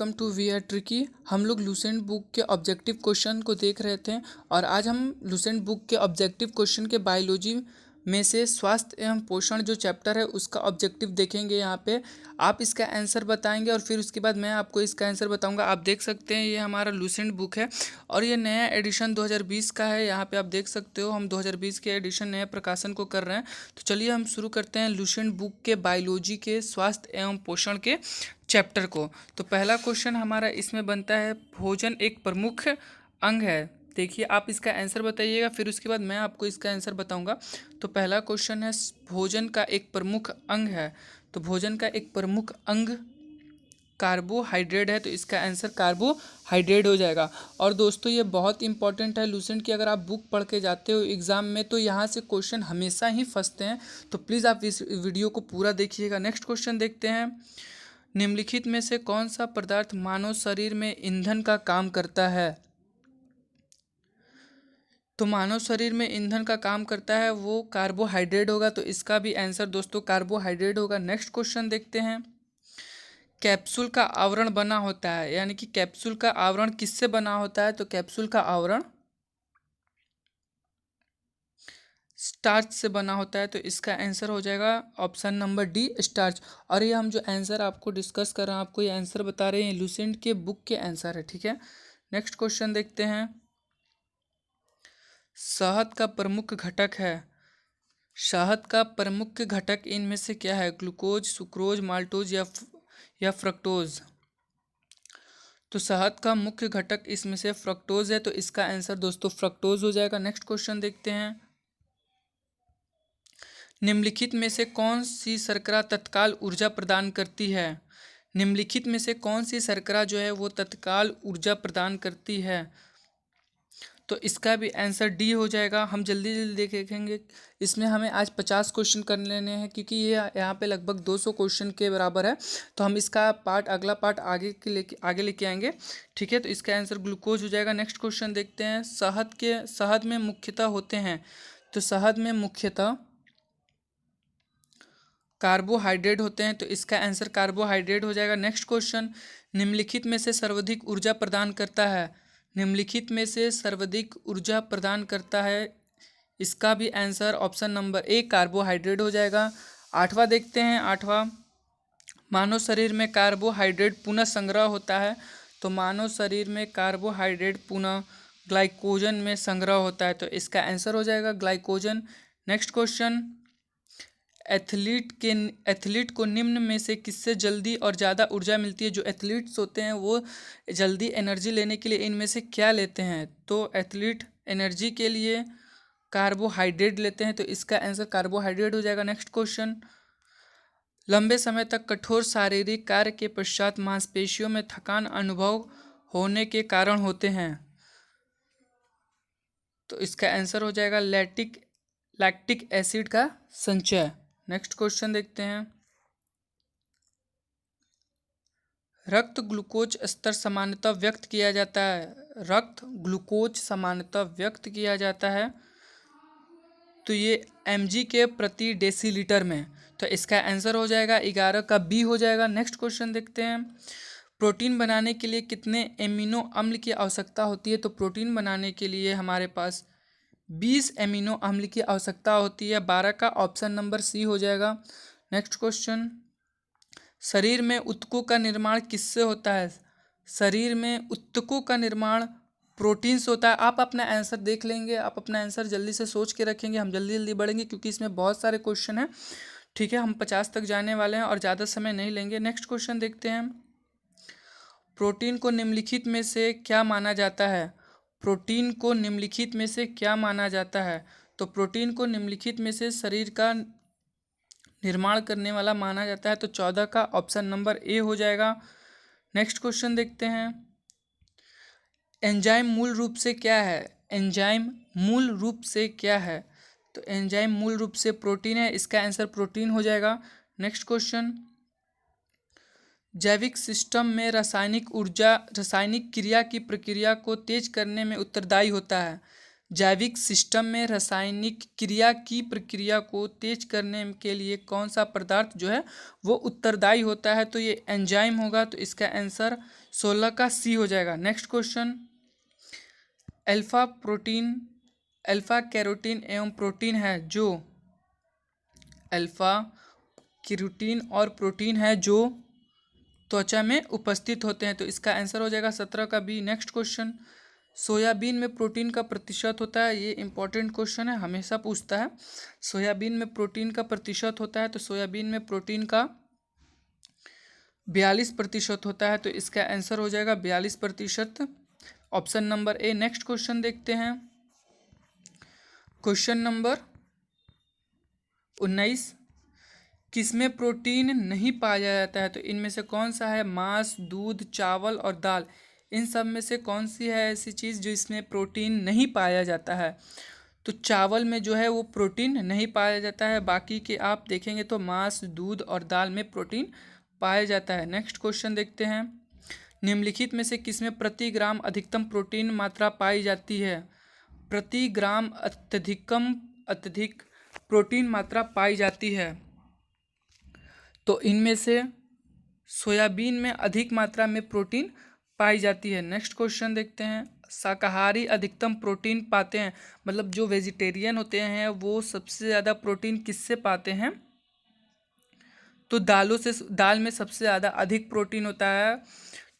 Welcome to we are tricky. हम लोग Lucent book के ऑब्जेक्टिव क्वेश्चन को देख रहे थे और आज हम लूसेंट बुक के ऑब्जेक्टिव क्वेश्चन के बायोलॉजी में से स्वास्थ्य एवं पोषण जो चैप्टर है उसका ऑब्जेक्टिव देखेंगे। यहाँ पे आप इसका आंसर बताएंगे और फिर उसके बाद मैं आपको इसका आंसर बताऊंगा। आप देख सकते हैं ये हमारा लूसेंट बुक है और ये नया एडिशन 2020 का है। यहाँ पे आप देख सकते हो हम 2020 के एडिशन नए प्रकाशन को कर रहे हैं। तो चलिए हम शुरू करते हैं लूसेंट बुक के बायोलॉजी के स्वास्थ्य एवं पोषण के चैप्टर को। तो पहला क्वेश्चन हमारा इसमें बनता है, भोजन एक प्रमुख अंग है। देखिए आप इसका आंसर बताइएगा, फिर उसके बाद मैं आपको इसका आंसर बताऊंगा। तो पहला क्वेश्चन है, भोजन का एक प्रमुख अंग है। तो भोजन का एक प्रमुख अंग कार्बोहाइड्रेट है, तो इसका आंसर कार्बोहाइड्रेट हो जाएगा। और दोस्तों ये बहुत इंपॉर्टेंट है लूसेंट की, अगर आप बुक पढ़ के जाते हो एग्जाम में तो यहाँ से क्वेश्चन हमेशा ही फंसते हैं। तो प्लीज़ आप इस वीडियो को पूरा देखिएगा। नेक्स्ट क्वेश्चन देखते हैं, निम्नलिखित में से कौन सा पदार्थ मानव शरीर में ईंधन का काम करता है। तो मानव शरीर में ईंधन का काम करता है वो कार्बोहाइड्रेट होगा, तो इसका भी आंसर दोस्तों कार्बोहाइड्रेट होगा। नेक्स्ट क्वेश्चन देखते हैं, कैप्सूल का आवरण बना होता है, यानी कि कैप्सूल का आवरण किससे बना होता है। तो कैप्सूल का आवरण स्टार्च से बना होता है, तो इसका आंसर हो जाएगा ऑप्शन नंबर डी, स्टार्च। और ये हम जो आंसर आपको डिस्कस कर रहे हैं, आपको ये आंसर बता रहे हैं, लूसेंट के बुक के आंसर है, ठीक है। नेक्स्ट क्वेश्चन देखते हैं, शहद का प्रमुख घटक है। शहद का प्रमुख घटक इनमें से क्या है, ग्लूकोज, सुक्रोज, माल्टोज या फ्रक्टोज। तो शहद का मुख्य घटक इसमें से फ्रक्टोज है, तो इसका आंसर दोस्तों फ्रक्टोज हो जाएगा। नेक्स्ट क्वेश्चन देखते हैं, निम्नलिखित में से कौन सी शर्करा तत्काल ऊर्जा प्रदान करती है। निम्नलिखित में से कौन सी शर्करा जो है वो तत्काल ऊर्जा प्रदान करती है। तो इसका भी आंसर डी हो जाएगा। हम जल्दी जल्दी देखेंगे, इसमें हमें आज 50 क्वेश्चन कर लेने हैं क्योंकि ये यहाँ पे लगभग 200 क्वेश्चन के बराबर है। तो हम इसका अगला पार्ट आगे लेके आएंगे, ठीक है। तो इसका आंसर ग्लूकोज हो जाएगा। नेक्स्ट क्वेश्चन देखते हैं, शहद में मुख्यतः होते हैं। तो शहद में मुख्यतः कार्बोहाइड्रेट होते हैं, तो इसका आंसर कार्बोहाइड्रेट हो जाएगा। नेक्स्ट क्वेश्चन, निम्नलिखित में से सर्वाधिक ऊर्जा प्रदान करता है। निम्नलिखित में से सर्वाधिक ऊर्जा प्रदान करता है, इसका भी answer option number A carbohydrate हो जाएगा। आठवां देखते हैं, आठवां, मानव शरीर में कार्बोहाइड्रेट पुनः संग्रह होता है। तो मानव शरीर में कार्बोहाइड्रेट पुनः ग्लाइकोजन में संग्रह होता है, तो इसका आंसर हो जाएगा ग्लाइकोजन। नेक्स्ट क्वेश्चन, एथलीट को निम्न में से किससे जल्दी और ज़्यादा ऊर्जा मिलती है। जो एथलीट्स होते हैं वो जल्दी एनर्जी लेने के लिए इनमें से क्या लेते हैं। तो एथलीट एनर्जी के लिए कार्बोहाइड्रेट लेते हैं, तो इसका आंसर कार्बोहाइड्रेट हो जाएगा। नेक्स्ट क्वेश्चन, लंबे समय तक कठोर शारीरिक कार्य के पश्चात मांसपेशियों में थकान अनुभव होने के कारण होते हैं। तो इसका आंसर हो जाएगा लैक्टिक एसिड का संचय। नेक्स्ट क्वेश्चन देखते हैं, रक्त ग्लूकोज स्तर सामान्यतः व्यक्त किया जाता है। रक्त ग्लूकोज सामान्यतः व्यक्त किया जाता है, तो ये mg के प्रति डेसीलीटर में। तो इसका आंसर हो जाएगा 11 का बी हो जाएगा। नेक्स्ट क्वेश्चन देखते हैं, प्रोटीन बनाने के लिए कितने एमिनो अम्ल की आवश्यकता होती है। तो प्रोटीन बनाने के लिए हमारे पास 20 एमिनो अम्ल की आवश्यकता होती है, 12 का ऑप्शन नंबर सी हो जाएगा। नेक्स्ट क्वेश्चन, शरीर में ऊतकों का निर्माण किससे होता है। शरीर में ऊतकों का निर्माण प्रोटीन से होता है। आप अपना आंसर देख लेंगे, आप अपना आंसर जल्दी से सोच के रखेंगे, हम जल्दी जल्दी बढ़ेंगे क्योंकि इसमें बहुत सारे क्वेश्चन हैं, ठीक है। हम 50 तक जाने वाले हैं और ज़्यादा समय नहीं लेंगे। नेक्स्ट क्वेश्चन देखते हैं, प्रोटीन को निम्नलिखित में से क्या माना जाता है। प्रोटीन को निम्नलिखित में से क्या माना जाता है। तो प्रोटीन को निम्नलिखित में से शरीर का निर्माण करने वाला माना जाता है, तो 14 का ऑप्शन नंबर ए हो जाएगा। नेक्स्ट क्वेश्चन देखते हैं, एंजाइम मूल रूप से क्या है। एंजाइम मूल रूप से क्या है। तो एंजाइम मूल रूप से प्रोटीन है, इसका आंसर प्रोटीन हो जाएगा। नेक्स्ट क्वेश्चन, जैविक सिस्टम में रासायनिक क्रिया की प्रक्रिया को तेज करने में उत्तरदायी होता है। जैविक सिस्टम में रासायनिक क्रिया की प्रक्रिया को तेज करने के लिए कौन सा पदार्थ जो है वो उत्तरदायी होता है। तो ये एंजाइम होगा, तो इसका आंसर 16 का सी हो जाएगा। Next question, alpha protein, alpha carotene एवं प्रोटीन है जो, अल्फा कैरोटीन और प्रोटीन है जो त्वचा में उपस्थित होते हैं, तो इसका आंसर हो जाएगा 17 का बी। नेक्स्ट क्वेश्चन, सोयाबीन में प्रोटीन का प्रतिशत होता है, ये इंपॉर्टेंट क्वेश्चन है, हमेशा पूछता है। सोयाबीन में प्रोटीन का प्रतिशत होता है, तो सोयाबीन में प्रोटीन का 42% होता है, तो इसका आंसर हो जाएगा 42%, option number A. Next question देखते हैं, क्वेश्चन नंबर 19, किसमें प्रोटीन नहीं पाया जाता है, तो इनमें से कौन सा है, मांस, दूध, चावल और दाल, इन सब में से कौन सी है ऐसी चीज़ जो इसमें प्रोटीन नहीं पाया जाता है, तो चावल में जो है वो प्रोटीन नहीं पाया जाता है, बाकी के आप देखेंगे तो मांस, दूध और दाल में प्रोटीन पाया जाता है। नेक्स्ट क्वेश्चन देखते हैं, निम्नलिखित में से किसमें प्रति ग्राम अधिकतम प्रोटीन मात्रा पाई जाती है, प्रति ग्राम अत्यधिक प्रोटीन मात्रा पाई जाती है, तो इनमें से सोयाबीन में अधिक मात्रा में प्रोटीन पाई जाती है। नेक्स्ट क्वेश्चन देखते हैं, शाकाहारी अधिकतम प्रोटीन पाते हैं, मतलब जो वेजिटेरियन होते हैं वो सबसे ज़्यादा प्रोटीन किससे पाते हैं, तो दालों से, दाल में सबसे ज़्यादा अधिक प्रोटीन होता है।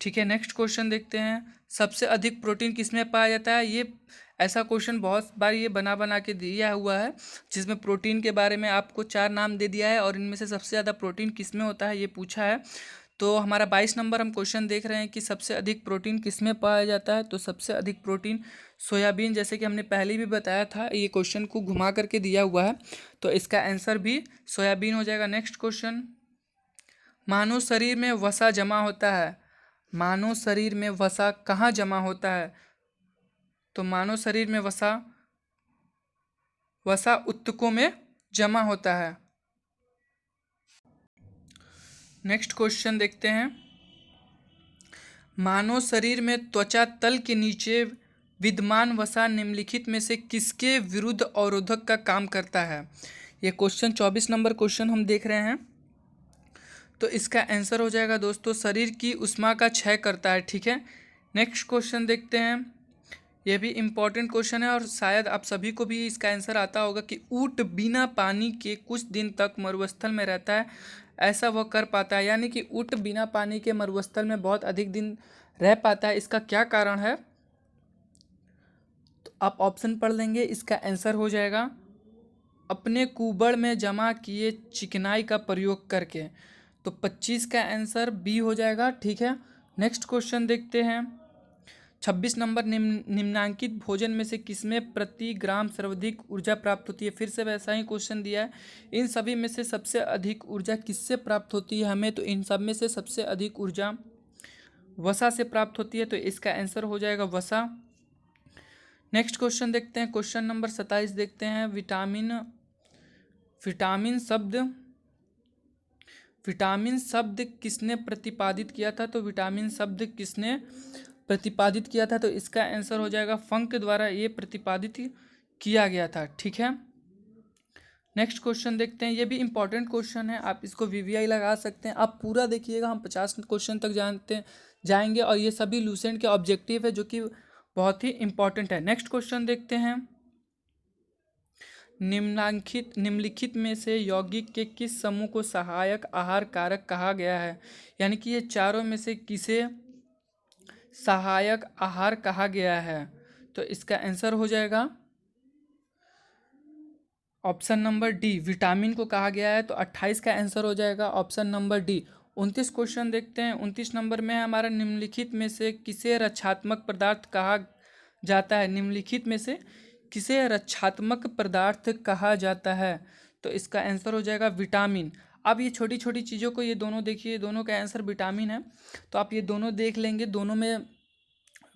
ठीक है, नेक्स्ट क्वेश्चन देखते हैं, सबसे अधिक प्रोटीन किसमें पाया जाता है, ये ऐसा क्वेश्चन बहुत बार ये बना बना के दिया हुआ है, जिसमें प्रोटीन के बारे में आपको 4 नाम दे दिया है और इनमें से सबसे ज़्यादा प्रोटीन किसमें होता है ये पूछा है। तो हमारा 22 नंबर हम क्वेश्चन देख रहे हैं कि सबसे अधिक प्रोटीन किसमें पाया जाता है, तो सबसे अधिक प्रोटीन सोयाबीन, जैसे कि हमने पहले भी बताया था, ये क्वेश्चन को घुमा करके दिया हुआ है, तो इसका आंसर भी सोयाबीन हो जाएगा। नेक्स्ट क्वेश्चन, मानव शरीर में वसा जमा होता है, मानव शरीर में वसा कहाँ जमा होता है, तो मानव शरीर में वसा वसा ऊतकों में जमा होता है। नेक्स्ट क्वेश्चन देखते हैं, मानव शरीर में त्वचा तल के नीचे विद्यमान वसा निम्नलिखित में से किसके विरुद्ध अवरोधक का काम करता है, ये क्वेश्चन 24 नंबर क्वेश्चन हम देख रहे हैं, तो इसका आंसर हो जाएगा दोस्तों शरीर की ऊष्मा का क्षय करता है। ठीक है, नेक्स्ट क्वेश्चन देखते हैं, यह भी इम्पॉर्टेंट क्वेश्चन है और शायद आप सभी को भी इसका आंसर आता होगा कि ऊँट बिना पानी के कुछ दिन तक मरुस्थल में रहता है, ऐसा वह कर पाता है, यानी कि ऊँट बिना पानी के मरुस्थल में बहुत अधिक दिन रह पाता है, इसका क्या कारण है, तो आप ऑप्शन पढ़ लेंगे, इसका आंसर हो जाएगा अपने कुबड़ में जमा किए चिकनाई का प्रयोग करके, तो 25 का आंसर बी हो जाएगा। ठीक है, नेक्स्ट क्वेश्चन देखते हैं, 26 नंबर, निम्नांकित भोजन में से किसमें प्रति ग्राम सर्वाधिक ऊर्जा प्राप्त होती है, फिर से वैसा ही क्वेश्चन दिया है, इन सभी में से सबसे अधिक ऊर्जा किससे प्राप्त होती है हमें, तो इन सब में से सबसे अधिक ऊर्जा वसा से प्राप्त होती है, तो इसका आंसर हो जाएगा वसा। नेक्स्ट क्वेश्चन देखते हैं, क्वेश्चन नंबर 27 देखते हैं, विटामिन शब्द किसने प्रतिपादित किया था, तो विटामिन शब्द किसने प्रतिपादित किया था, तो इसका आंसर हो जाएगा फंक द्वारा ये प्रतिपादित किया गया था। ठीक है, नेक्स्ट क्वेश्चन देखते हैं, ये भी इंपॉर्टेंट क्वेश्चन है, आप इसको वीवीआई लगा सकते हैं, आप पूरा देखिएगा, हम 50 क्वेश्चन तक जाएंगे और ये सभी लूसेंट के ऑब्जेक्टिव है जो कि बहुत ही इंपॉर्टेंट है। नेक्स्ट क्वेश्चन देखते हैं, निम्नलिखित में से यौगिक के किस समूह को सहायक आहार कारक कहा गया है, यानी कि ये चारों में से किसे सहायक आहार कहा गया है, तो इसका आंसर हो जाएगा ऑप्शन नंबर डी, विटामिन को कहा गया है, तो 28 का आंसर हो जाएगा ऑप्शन नंबर डी। 29 क्वेश्चन देखते हैं, 29 नंबर में है हमारा, निम्नलिखित में से किसे रक्षात्मक पदार्थ कहा जाता है, निम्नलिखित में से किसे रक्षात्मक पदार्थ कहा जाता है, तो इसका आंसर हो जाएगा विटामिन। अब ये छोटी छोटी चीज़ों को ये दोनों देखिए, दोनों का आंसर विटामिन है, तो आप ये दोनों देख लेंगे, दोनों में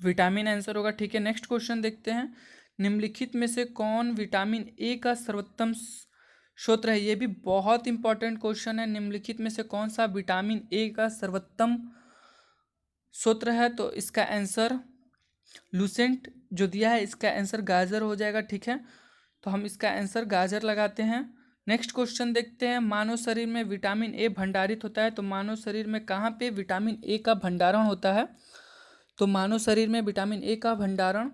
विटामिन आंसर होगा। ठीक है, नेक्स्ट क्वेश्चन देखते हैं, निम्नलिखित में से कौन विटामिन ए का सर्वोत्तम स्रोत है, ये भी बहुत इंपॉर्टेंट क्वेश्चन है, निम्नलिखित में से कौन सा विटामिन ए का सर्वोत्तम स्रोत है, तो इसका आंसर लूसेंट जो दिया है इसका आंसर गाजर हो जाएगा। ठीक है, तो हम इसका आंसर गाजर लगाते हैं, नेक्स्ट क्वेश्चन देखते हैं, मानव शरीर में विटामिन ए भंडारित होता है, तो मानव शरीर में कहाँ पे विटामिन ए का भंडारण होता है? तो मानव शरीर में विटामिन ए का भंडारण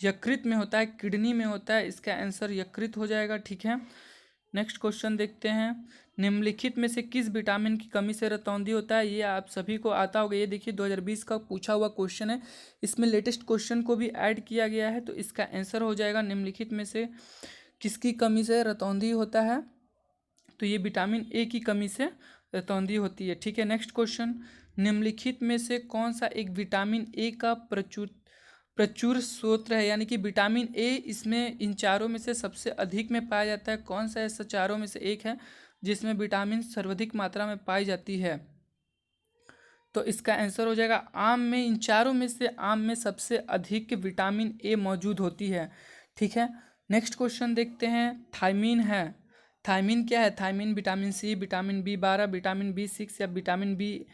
यकृत में होता है, किडनी में होता है, इसका आंसर यकृत हो जाएगा। ठीक है, नेक्स्ट क्वेश्चन देखते हैं, निम्नलिखित में से किस विटामिन की कमी से रतौंधी होता है? ये आप सभी को आता होगा, ये देखिए 2020 का पूछा हुआ क्वेश्चन है, इसमें लेटेस्ट क्वेश्चन को भी ऐड किया गया है, तो इसका आंसर हो जाएगा निम्नलिखित में से किसकी कमी से रतौंधी होता है? तो ये विटामिन ए की कमी से रतौंधी होती है। ठीक है, नेक्स्ट क्वेश्चन, निम्नलिखित में से कौन सा एक विटामिन ए का प्रचुर प्रचुर स्रोत है? यानी कि विटामिन ए इसमें इन चारों में से सबसे अधिक में पाया जाता है, कौन सा ऐसा चारों में से एक है जिसमें विटामिन सर्वाधिक मात्रा में पाई जाती है? तो इसका आंसर हो जाएगा आम में, इन चारों में से आम में सबसे अधिक विटामिन ए मौजूद होती है। ठीक है, नेक्स्ट क्वेश्चन देखते हैं, थायमीन है, थायमीन क्या है? Thiamine vitamin C, vitamin B 12, vitamin B 6 या विटामिन बी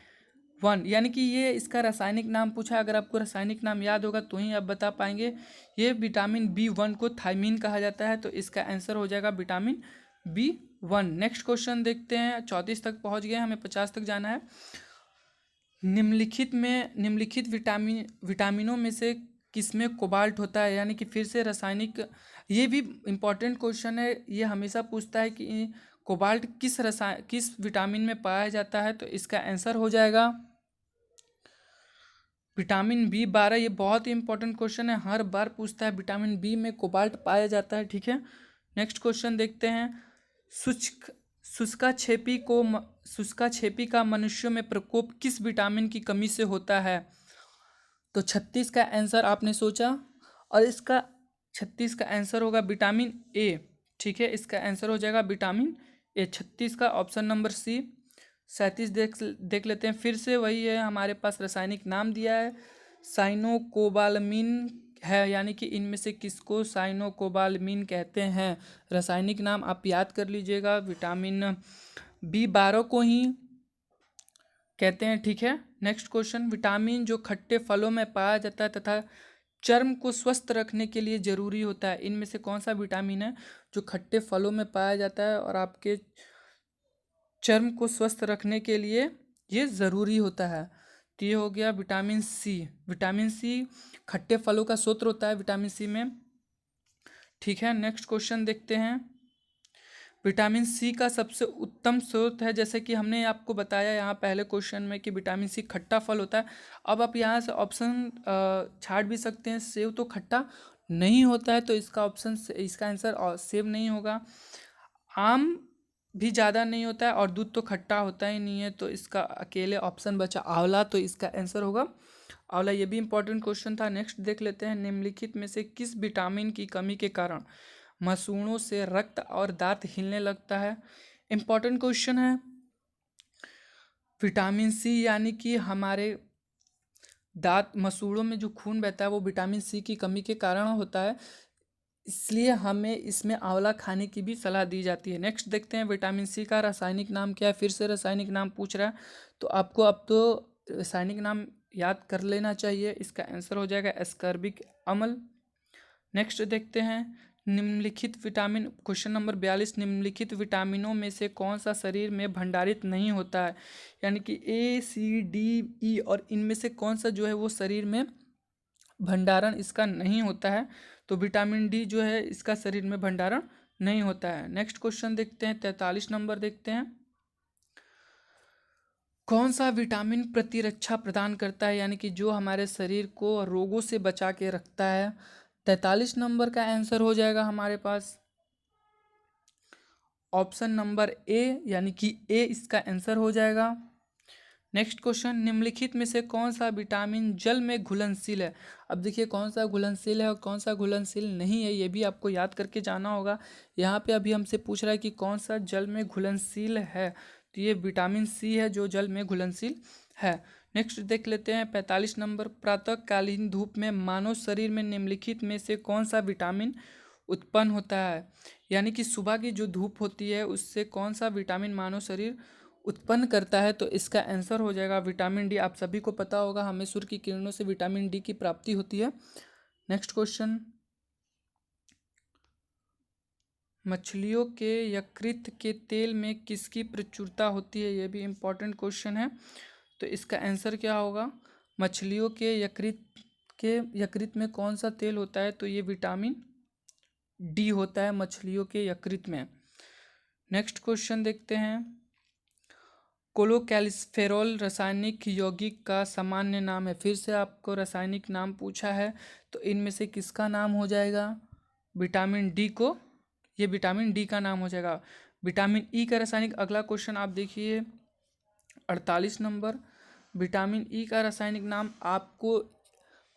1, यानी कि ये इसका रासायनिक नाम पूछा, अगर आपको रासायनिक नाम याद होगा तो ही आप बता पाएंगे। ये विटामिन बी 1 को थायमीन कहा जाता है, तो इसका आंसर हो जाएगा विटामिन बी 1। नेक्स्ट क्वेश्चन देखते हैं, 34 तक पहुंच गए, हमें 50 तक जाना है। निम्नलिखित विटामिनों में से किसमें कोबाल्ट होता है? यानी कि फिर से रासायनिक, ये भी इम्पॉर्टेंट क्वेश्चन है, ये हमेशा पूछता है कि कोबाल्ट किस विटामिन में पाया जाता है? तो इसका आंसर हो जाएगा विटामिन बी 12। ये बहुत ही इंपॉर्टेंट क्वेश्चन है, हर बार पूछता है, विटामिन बी में कोबाल्ट पाया जाता है। ठीक है, नेक्स्ट क्वेश्चन देखते हैं, शुष्क शुष्काछेपी का मनुष्यों में प्रकोप किस विटामिन की कमी से होता है? तो 36 का आंसर आपने सोचा, और इसका 36 का आंसर होगा विटामिन ए। ठीक है, इसका आंसर हो जाएगा विटामिन ए, 36 का ऑप्शन नंबर सी। 37 देख लेते हैं, फिर से वही है, हमारे पास रासायनिक नाम दिया है, साइनोकोबालमिन है, यानी कि इनमें से किसको साइनोकोबालमिन कहते हैं? रासायनिक नाम आप याद कर लीजिएगा, विटामिन बी 12 को ही कहते हैं। ठीक है, नेक्स्ट क्वेश्चन, विटामिन जो खट्टे फलों में पाया जाता है तथा चर्म को स्वस्थ रखने के लिए जरूरी होता है, इनमें से कौन सा विटामिन है जो खट्टे फलों में पाया जाता है और आपके चर्म को स्वस्थ रखने के लिए ये ज़रूरी होता है? तो ये हो गया विटामिन सी। विटामिन सी खट्टे फलों का स्रोत होता है विटामिन सी में। ठीक है, नेक्स्ट क्वेश्चन देखते हैं, विटामिन सी का सबसे उत्तम स्रोत है, जैसे कि हमने आपको बताया यहाँ पहले क्वेश्चन में कि विटामिन सी खट्टा फल होता है। अब आप यहाँ से ऑप्शन छाट भी सकते हैं, सेब तो खट्टा नहीं होता है, तो इसका ऑप्शन इसका आंसर सेब नहीं होगा। आम भी ज़्यादा नहीं होता है और दूध तो खट्टा होता ही नहीं है, तो इसका अकेले ऑप्शन बचा आंवला, तो इसका आंसर होगा आंवला। ये भी इंपॉर्टेंट क्वेश्चन था। नेक्स्ट देख लेते हैं, निम्नलिखित में से किस विटामिन की कमी के कारण मसूड़ों से रक्त और दांत हिलने लगता है? इंपॉर्टेंट क्वेश्चन है। विटामिन सी, यानी कि हमारे दांत मसूड़ों में जो खून बहता है वो विटामिन सी की कमी के कारण होता है, इसलिए हमें इसमें आंवला खाने की भी सलाह दी जाती है। नेक्स्ट देखते हैं, विटामिन सी का रासायनिक नाम क्या है? फिर से रासायनिक नाम पूछ रहा है, तो आपको अब तो रासायनिक नाम याद कर लेना चाहिए। इसका आंसर हो जाएगा एस्कॉर्बिक अम्ल। नेक्स्ट देखते हैं, निम्नलिखित विटामिन, क्वेश्चन नंबर 42, निम्नलिखित विटामिनों में से कौन सा शरीर में भंडारित नहीं होता है? यानी कि ए सी डी ई, और इनमें से कौन सा जो है वो शरीर में भंडारण इसका नहीं होता है? तो विटामिन डी जो है इसका शरीर में भंडारण नहीं होता है। नेक्स्ट क्वेश्चन देखते हैं, 43 नंबर देखते हैं, कौन सा विटामिन प्रतिरक्षा प्रदान करता है, यानी कि जो हमारे शरीर को रोगों से बचा के रखता है? 43 नंबर का आंसर हो जाएगा हमारे पास ऑप्शन नंबर ए, यानी कि ए इसका आंसर हो जाएगा। नेक्स्ट क्वेश्चन, निम्नलिखित में से कौन सा विटामिन जल में घुलनशील है? अब देखिए कौन सा घुलनशील है और कौन सा घुलनशील नहीं है, ये भी आपको याद करके जाना होगा। यहाँ पे अभी हमसे पूछ रहा है कि कौन सा जल में घुलनशील है, तो ये विटामिन सी है जो जल में घुलनशील है। नेक्स्ट देख लेते हैं 45 नंबर, प्रातःकालीन धूप में मानव शरीर में निम्नलिखित में से कौन सा विटामिन उत्पन्न होता है? यानी कि सुबह की जो धूप होती है उससे कौन सा विटामिन मानव शरीर उत्पन्न करता है? तो इसका आंसर हो जाएगा विटामिन डी। आप सभी को पता होगा हमें सूर्य की किरणों से विटामिन डी की प्राप्ति होती है। नेक्स्ट क्वेश्चन, मछलियों के यकृत के तेल में किसकी प्रचुरता होती है? यह भी इम्पोर्टेंट क्वेश्चन है। तो इसका आंसर क्या होगा? मछलियों के यकृत में कौन सा तेल होता है? तो ये विटामिन डी होता है मछलियों के यकृत में। नेक्स्ट क्वेश्चन देखते हैं। कोलोकैल्सिफेरॉल रासायनिक यौगिक का सामान्य नाम है। फिर से आपको रासायनिक नाम पूछा है, तो इनमें से किसका नाम हो जाएगा? विटामिन डी को, ये विटामिन डी का नाम हो जाएगा। विटामिन ई का रासायनिक, अगला क्वेश्चन आप देखिए 48 नंबर। विटामिन ई का रासायनिक नाम, आपको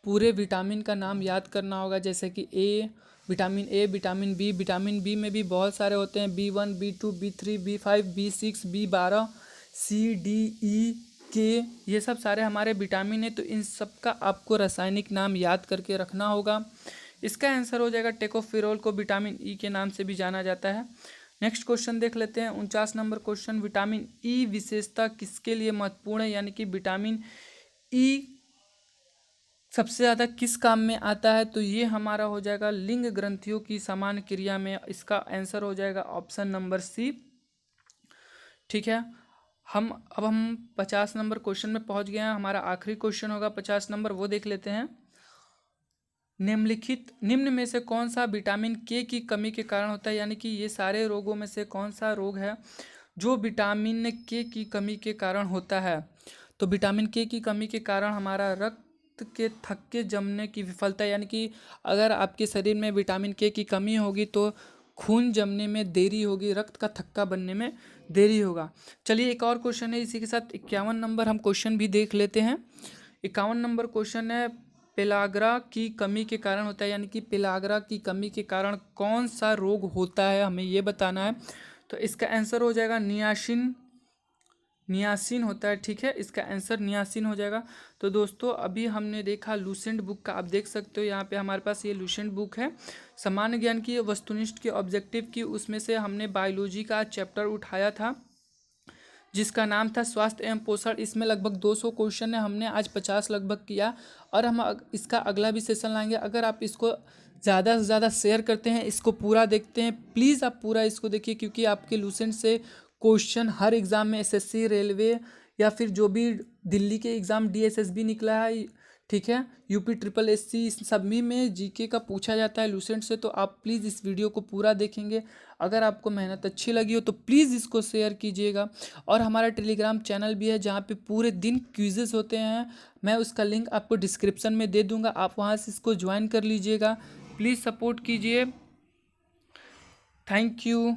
पूरे विटामिन का नाम याद करना होगा, जैसे कि विटामिन ए, विटामिन बी में भी बहुत सारे होते हैं, B1, B2, B3, B5, B6, B12, C, D, E, K, ये सब सारे हमारे विटामिन है। तो इन सब का आपको रासायनिक नाम याद करके रखना होगा। इसका आंसर हो जाएगा टेकोफेरोल, को विटामिन ई के नाम से भी जाना जाता है। नेक्स्ट क्वेश्चन देख लेते हैं 49 नंबर क्वेश्चन। विटामिन ई विशेषता किसके लिए महत्वपूर्ण है? यानी कि विटामिन ई सबसे ज़्यादा किस काम में आता है? तो ये हमारा हो जाएगा लिंग ग्रंथियों की समान क्रिया में। इसका आंसर हो जाएगा ऑप्शन नंबर सी। ठीक है, अब हम 50 नंबर क्वेश्चन में पहुंच गए हैं। हमारा आखिरी क्वेश्चन होगा 50 नंबर, वो देख लेते हैं। निम्न में से कौन सा विटामिन के की कमी के कारण होता है? यानी कि ये सारे रोगों में से कौन सा रोग है जो विटामिन के की कमी के कारण होता है? तो विटामिन के की कमी के कारण हमारा रक्त के थक्के जमने की विफलता, यानी कि अगर आपके शरीर में विटामिन के की कमी होगी तो खून जमने में देरी होगी, रक्त का थक्का बनने में देरी होगा। चलिए एक और क्वेश्चन है, इसी के साथ 51 नंबर हम क्वेश्चन भी देख लेते हैं। 51 नंबर क्वेश्चन है, पेलाग्रा की कमी के कारण होता है, यानी कि पेलाग्रा की कमी के कारण कौन सा रोग होता है, हमें ये बताना है। तो इसका आंसर हो जाएगा नियासिन होता है। ठीक है, इसका आंसर नियासिन हो जाएगा। तो दोस्तों अभी हमने देखा लूसेंट बुक का, आप देख सकते हो यहाँ पे हमारे पास ये लूसेंट बुक है, सामान्य ज्ञान की, वस्तुनिष्ठ की, ऑब्जेक्टिव की। उसमें से हमने बायोलॉजी का चैप्टर उठाया था जिसका नाम था स्वास्थ्य एवं पोषण। इसमें लगभग 200 क्वेश्चन है, हमने आज 50 लगभग किया, और हम इसका अगला भी सेशन लाएंगे। अगर आप इसको ज़्यादा से ज़्यादा शेयर करते हैं, इसको पूरा देखते हैं, प्लीज़ आप पूरा इसको देखिए, क्योंकि आपके लूसेंट से क्वेश्चन हर एग्ज़ाम में, एसएससी, रेलवे या फिर जो भी दिल्ली के एग्ज़ाम DSSB निकला है, ठीक है, यूपी SSSC, सभी में जीके का पूछा जाता है लूसेंट से। तो आप प्लीज़ इस वीडियो को पूरा देखेंगे। अगर आपको मेहनत अच्छी लगी हो तो प्लीज़ इसको शेयर कीजिएगा। और हमारा टेलीग्राम चैनल भी है जहाँ पे पूरे दिन क्विज़ेस होते हैं, मैं उसका लिंक आपको डिस्क्रिप्शन में दे दूँगा, आप वहाँ से इसको ज्वाइन कर लीजिएगा। प्लीज़ सपोर्ट कीजिए। Thank you.